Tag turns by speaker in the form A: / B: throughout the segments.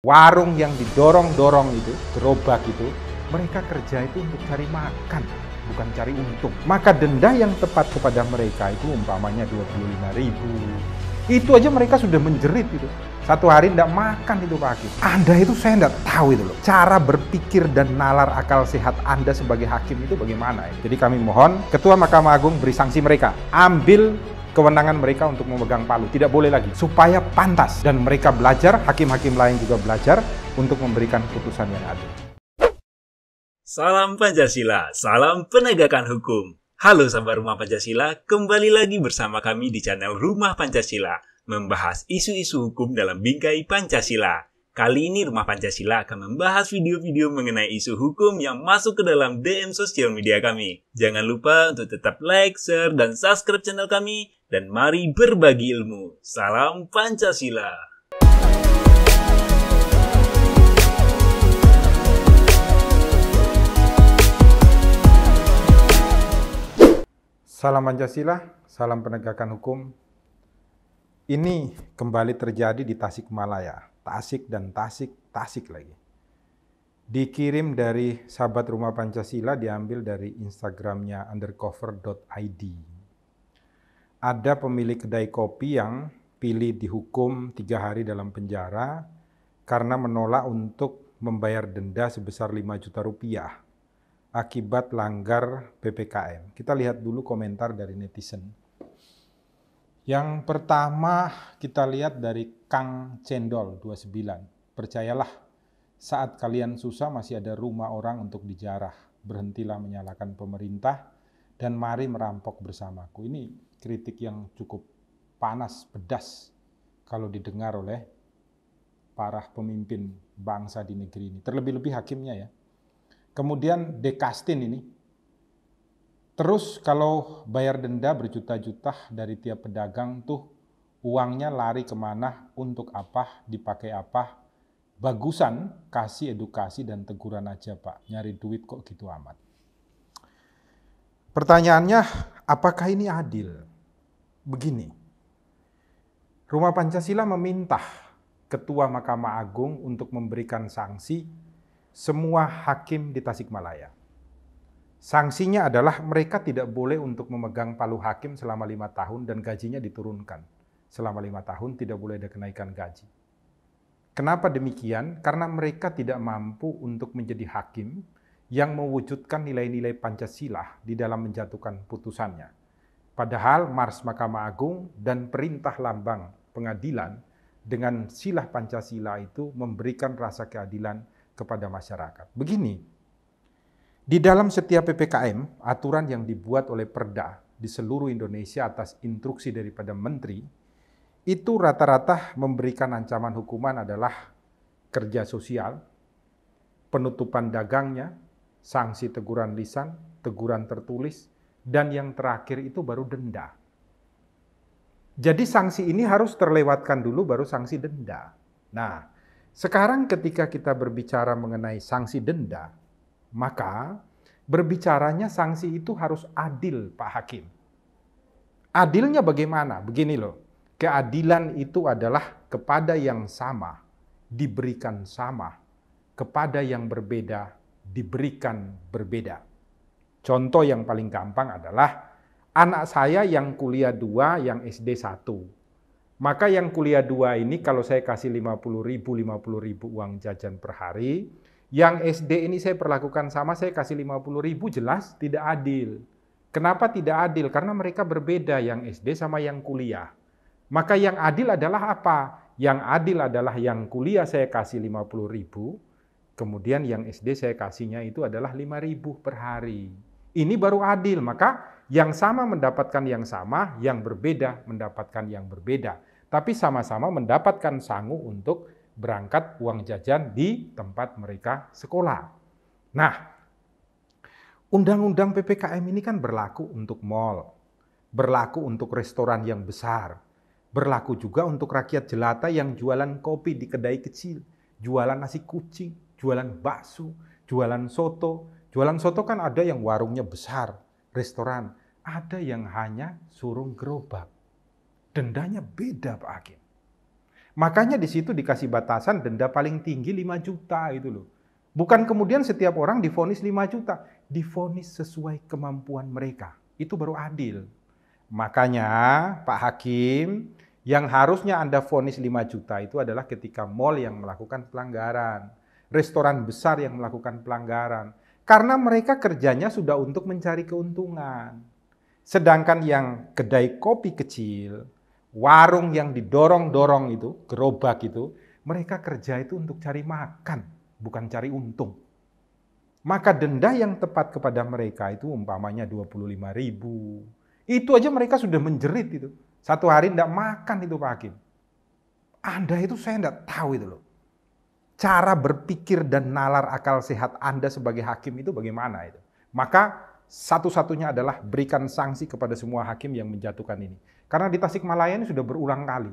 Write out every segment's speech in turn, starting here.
A: Warung yang didorong-dorong itu, gerobak itu, mereka kerja itu untuk cari makan, bukan cari untung. Maka denda yang tepat kepada mereka itu umpamanya 25.000. Itu aja mereka sudah menjerit itu. Satu hari tidak makan itu Pak Hakim. Anda itu saya tidak tahu itu loh. Cara berpikir dan nalar akal sehat Anda sebagai hakim itu bagaimana ya? Jadi kami mohon Ketua Mahkamah Agung beri sanksi mereka. Ambil kewenangan mereka untuk memegang palu, tidak boleh lagi, supaya pantas dan mereka belajar, hakim-hakim lain juga belajar untuk memberikan putusan yang adil.
B: Salam Pancasila, salam penegakan hukum. Halo sahabat Rumah Pancasila, kembali lagi bersama kami di channel Rumah Pancasila, membahas isu-isu hukum dalam bingkai Pancasila. Kali ini Rumah Pancasila akan membahas video-video mengenai isu hukum yang masuk ke dalam DM sosial media kami. Jangan lupa untuk tetap like, share, dan subscribe channel kami. Dan mari berbagi ilmu. Salam Pancasila.
A: Salam Pancasila, salam penegakan hukum. Ini kembali terjadi di Tasikmalaya. Tasik dan Tasik, Tasik lagi. Dikirim dari sahabat Rumah Pancasila, diambil dari Instagramnya undercover.id. Ada pemilik kedai kopi yang pilih dihukum 3 hari dalam penjara karena menolak untuk membayar denda sebesar 5 juta rupiah akibat langgar PPKM. Kita lihat dulu komentar dari netizen. Yang pertama kita lihat dari Kang Cendol 29. Percayalah, saat kalian susah masih ada rumah orang untuk dijarah. Berhentilah menyalahkan pemerintah dan mari merampok bersamaku. Ini kritik yang cukup panas, pedas kalau didengar oleh para pemimpin bangsa di negeri ini. Terlebih-lebih hakimnya ya. Kemudian Dekastin ini. Terus kalau bayar denda berjuta-juta dari tiap pedagang tuh uangnya lari kemana, untuk apa, dipakai apa. Bagusan kasih edukasi dan teguran aja Pak, nyari duit kok gitu amat. Pertanyaannya, apakah ini adil? Begini, Rumah Pancasila meminta Ketua Mahkamah Agung untuk memberikan sanksi semua hakim di Tasikmalaya. Sanksinya adalah mereka tidak boleh untuk memegang palu hakim selama 5 tahun dan gajinya diturunkan. Selama 5 tahun tidak boleh ada kenaikan gaji. Kenapa demikian? Karena mereka tidak mampu untuk menjadi hakim yang mewujudkan nilai-nilai Pancasila di dalam menjatuhkan putusannya. Padahal Mars Mahkamah Agung dan perintah lambang pengadilan dengan silah Pancasila itu memberikan rasa keadilan kepada masyarakat. Begini, di dalam setiap PPKM, aturan yang dibuat oleh Perda di seluruh Indonesia atas instruksi daripada Menteri, itu rata-rata memberikan ancaman hukuman adalah kerja sosial, penutupan dagangnya, sanksi teguran lisan, teguran tertulis, dan yang terakhir itu baru denda. Jadi sanksi ini harus terlewatkan dulu baru sanksi denda. Nah, sekarang ketika kita berbicara mengenai sanksi denda, maka berbicaranya sanksi itu harus adil Pak Hakim. Adilnya bagaimana? Begini loh, keadilan itu adalah kepada yang sama, diberikan sama, kepada yang berbeda, diberikan berbeda. Contoh yang paling gampang adalah anak saya yang kuliah 2, yang SD 1. Maka yang kuliah 2 ini kalau saya kasih 50.000 uang jajan per hari, yang SD ini saya perlakukan sama, saya kasih 50.000, jelas tidak adil. Kenapa tidak adil? Karena mereka berbeda, yang SD sama yang kuliah. Maka yang adil adalah apa? Yang adil adalah yang kuliah saya kasih 50.000, kemudian yang SD saya kasihnya itu adalah 5.000 per hari. Ini baru adil, maka yang sama mendapatkan yang sama, yang berbeda mendapatkan yang berbeda. Tapi sama-sama mendapatkan sangu untuk berangkat uang jajan di tempat mereka sekolah. Nah, undang-undang PPKM ini kan berlaku untuk mal, berlaku untuk restoran yang besar, berlaku juga untuk rakyat jelata yang jualan kopi di kedai kecil, jualan nasi kucing, jualan bakso, jualan soto. Jualan soto kan ada yang warungnya besar, restoran, ada yang hanya surung gerobak. Dendanya beda Pak Hakim. Makanya di situ dikasih batasan denda paling tinggi 5 juta itu loh. Bukan kemudian setiap orang divonis 5 juta, divonis sesuai kemampuan mereka. Itu baru adil. Makanya Pak Hakim, yang harusnya Anda vonis 5 juta itu adalah ketika mal yang melakukan pelanggaran, restoran besar yang melakukan pelanggaran. Karena mereka kerjanya sudah untuk mencari keuntungan. Sedangkan yang kedai kopi kecil, warung yang didorong-dorong itu, gerobak itu, mereka kerja itu untuk cari makan, bukan cari untung. Maka denda yang tepat kepada mereka itu umpamanya 25.000. Itu aja mereka sudah menjerit itu. Satu hari tidak makan itu Pak Hakim. Anda itu saya tidak tahu itu loh. Cara berpikir dan nalar akal sehat Anda sebagai hakim itu bagaimana itu. Maka satu-satunya adalah berikan sanksi kepada semua hakim yang menjatuhkan ini. Karena di Tasikmalaya ini sudah berulang kali.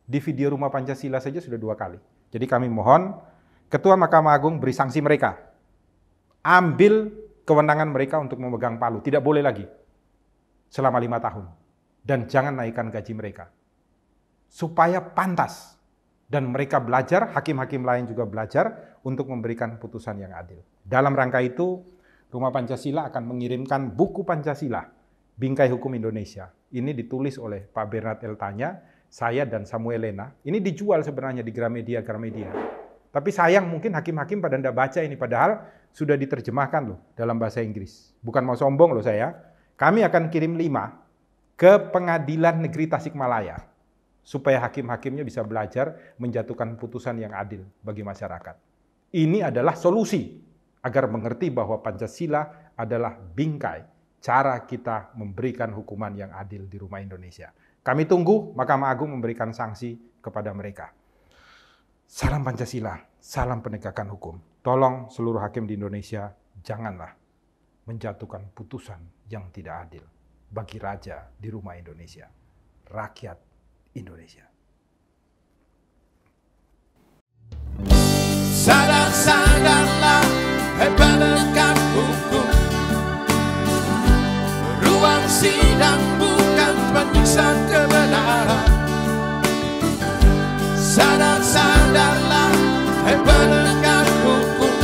A: Di video Rumah Pancasila saja sudah 2 kali. Jadi kami mohon Ketua Mahkamah Agung beri sanksi mereka. Ambil kewenangan mereka untuk memegang palu. Tidak boleh lagi. Selama 5 tahun. Dan jangan naikkan gaji mereka. Supaya pantas. Dan mereka belajar, hakim-hakim lain juga belajar untuk memberikan putusan yang adil. Dalam rangka itu, Rumah Pancasila akan mengirimkan buku Pancasila, Bingkai Hukum Indonesia. Ini ditulis oleh Pak Bernard Eltanya, saya dan Samuel Lena. Ini dijual sebenarnya di Gramedia. Tapi sayang mungkin hakim-hakim pada tidak baca ini, padahal sudah diterjemahkan loh dalam bahasa Inggris. Bukan mau sombong loh saya. Kami akan kirim 5 ke Pengadilan Negeri Tasikmalaya. Supaya hakim-hakimnya bisa belajar menjatuhkan putusan yang adil bagi masyarakat. Ini adalah solusi agar mengerti bahwa Pancasila adalah bingkai cara kita memberikan hukuman yang adil di rumah Indonesia. Kami tunggu Mahkamah Agung memberikan sanksi kepada mereka. Salam Pancasila, salam penegakan hukum. Tolong seluruh hakim di Indonesia janganlah menjatuhkan putusan yang tidak adil bagi raja di rumah Indonesia, rakyat Indonesia.
C: Sadar-sadarlah, hai penegak hukum. Ruang sidang bukan penyiksa kebenaran. Sadar-sadarlah, hai penegak hukum.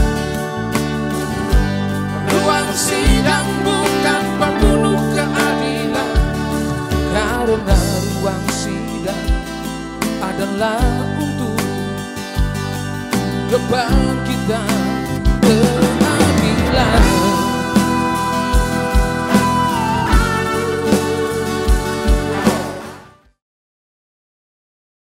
C: Ruang sidang bukan pembunuh keadilan. Karena ruang sidang adalah untuk kebangkitan keadilan.